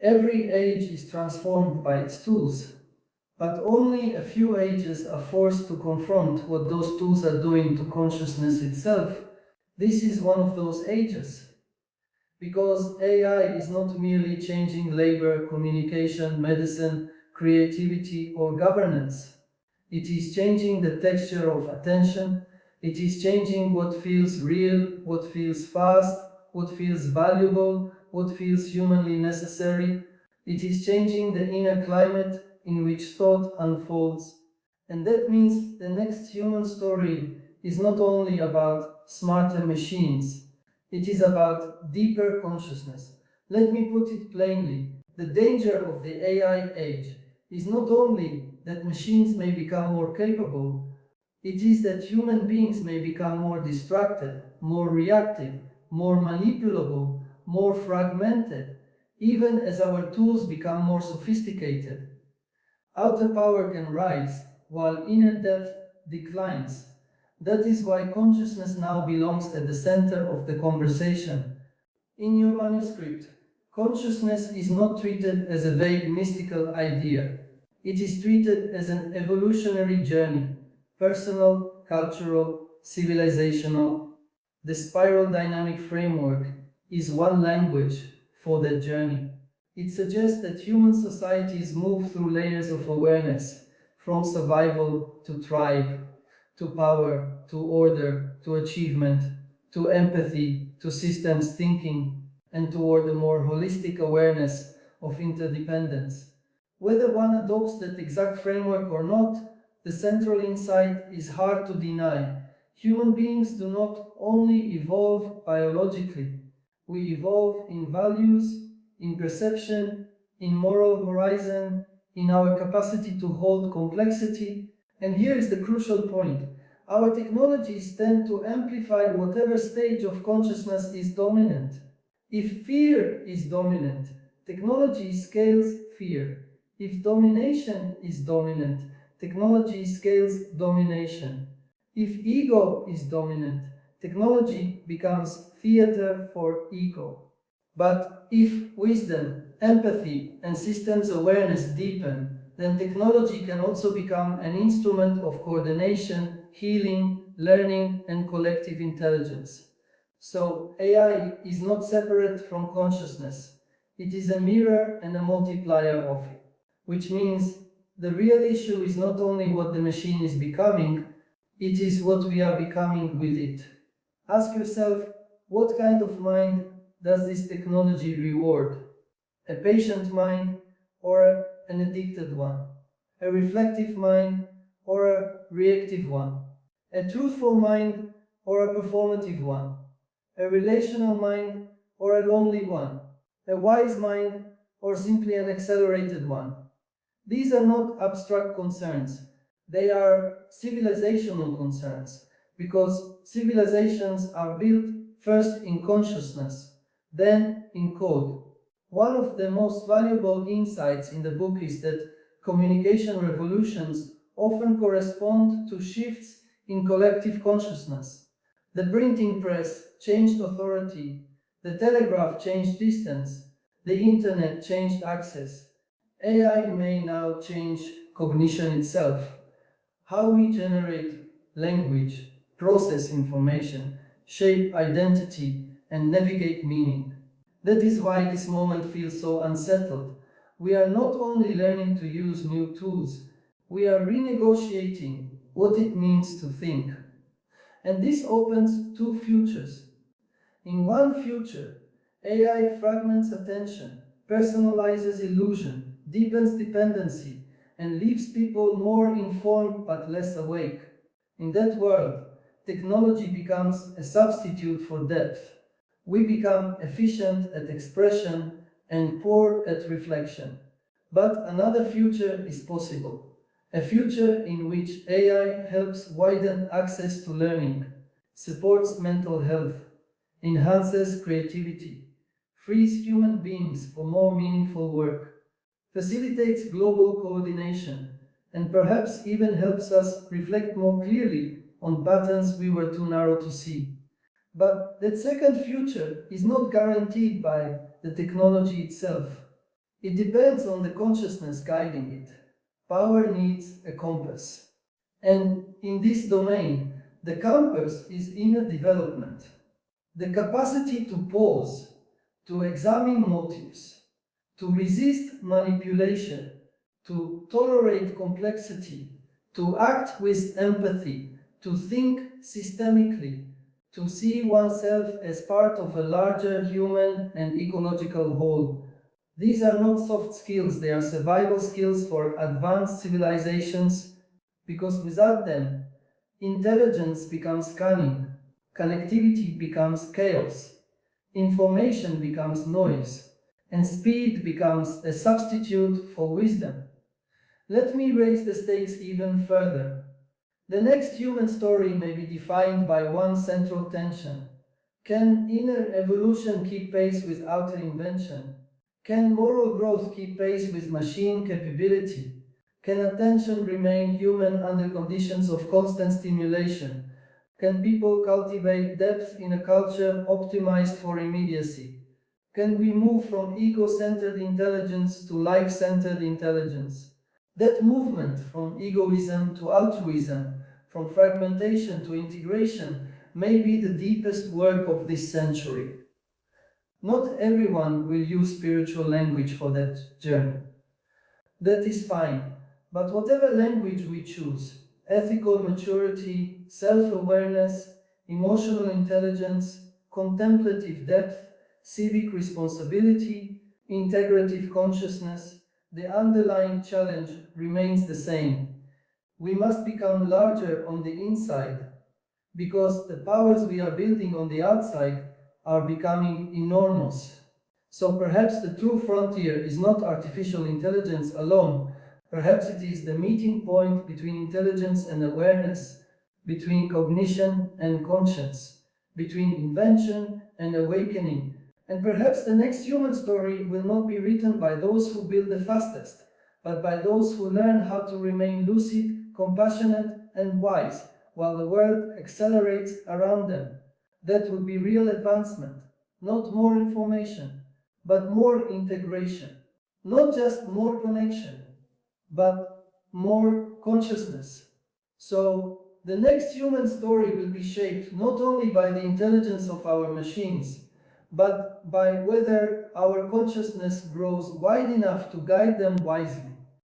Every age is transformed by its tools, but only a few ages are forced to confront what those tools are doing to consciousness itself. This is one of those ages. Because AI is not merely changing labor, communication, medicine, creativity, or governance. It is changing the texture of attention. It is changing what feels real, what feels fast, what feels valuable, what feels humanly necessary. It is changing the inner climate in which thought unfolds. And that means the next human story is not only about smarter machines, it is about deeper consciousness. Let me put it plainly. The danger of the AI age is not only that machines may become more capable, it is that human beings may become more distracted, more reactive, more manipulable, more fragmented, even as our tools become more sophisticated. Outer power can rise, while inner depth declines. That is why consciousness now belongs at the center of the conversation. In your manuscript, consciousness is not treated as a vague mystical idea. It is treated as an evolutionary journey, personal, cultural, civilizational. The spiral dynamic framework is one language for that journey. It suggests that human societies move through layers of awareness, from survival to tribe, to power, to order, to achievement, to empathy, to systems thinking, and toward a more holistic awareness of interdependence. Whether one adopts that exact framework or not, the central insight is hard to deny. Human beings do not only evolve biologically, we evolve in values, in perception, in moral horizon, in our capacity to hold complexity. And here is the crucial point. Our technologies tend to amplify whatever stage of consciousness is dominant. If fear is dominant, technology scales fear. If domination is dominant, technology scales domination. If ego is dominant, technology becomes theater for ego. But if wisdom, empathy, and systems awareness deepen, then technology can also become an instrument of coordination, healing, learning, and collective intelligence. So AI is not separate from consciousness. It is a mirror and a multiplier of it, which means the real issue is not only what the machine is becoming, it is what we are becoming with it. Ask yourself, what kind of mind does this technology reward? A patient mind or an addicted one? A reflective mind or a reactive one? A truthful mind or a performative one? A relational mind or a lonely one? A wise mind or simply an accelerated one? These are not abstract concerns, they are civilizational concerns, because civilizations are built first in consciousness, then in code. One of the most valuable insights in the book is that communication revolutions often correspond to shifts in collective consciousness. The printing press changed authority, the telegraph changed distance, the internet changed access. AI may now change cognition itself, how we generate language, process information, shape identity, and navigate meaning. That is why this moment feels so unsettled. We are not only learning to use new tools, we are renegotiating what it means to think. And this opens two futures. In one future, AI fragments attention, personalizes illusion, deepens dependency, and leaves people more informed but less awake. In that world, technology becomes a substitute for depth. We become efficient at expression and poor at reflection. But another future is possible. A future in which AI helps widen access to learning, supports mental health, enhances creativity, frees human beings for more meaningful work, facilitates global coordination, and perhaps even helps us reflect more clearly on patterns we were too narrow to see. But that second future is not guaranteed by the technology itself. It depends on the consciousness guiding it. Power needs a compass. And in this domain, the compass is inner development. The capacity to pause, to examine motives, to resist manipulation, to tolerate complexity, to act with empathy, to think systemically, to see oneself as part of a larger human and ecological whole. These are not soft skills, they are survival skills for advanced civilizations, because without them, intelligence becomes cunning, connectivity becomes chaos, information becomes noise, and speed becomes a substitute for wisdom. Let me raise the stakes even further. The next human story may be defined by one central tension. Can inner evolution keep pace with outer invention? Can moral growth keep pace with machine capability? Can attention remain human under conditions of constant stimulation? Can people cultivate depth in a culture optimized for immediacy? Can we move from ego-centered intelligence to life-centered intelligence? That movement from egoism to altruism, from fragmentation to integration, may be the deepest work of this century. Not everyone will use spiritual language for that journey. That is fine, but whatever language we choose, ethical maturity, self-awareness, emotional intelligence, contemplative depth, civic responsibility, integrative consciousness, the underlying challenge remains the same. We must become larger on the inside, because the powers we are building on the outside are becoming enormous. So perhaps the true frontier is not artificial intelligence alone. Perhaps it is the meeting point between intelligence and awareness, between cognition and conscience, between invention and awakening. And perhaps the next human story will not be written by those who build the fastest, but by those who learn how to remain lucid, compassionate, and wise, while the world accelerates around them. That would be real advancement, not more information, but more integration. Not just more connection, but more consciousness. So, the next human story will be shaped not only by the intelligence of our machines, but by whether our consciousness grows wide enough to guide them wisely.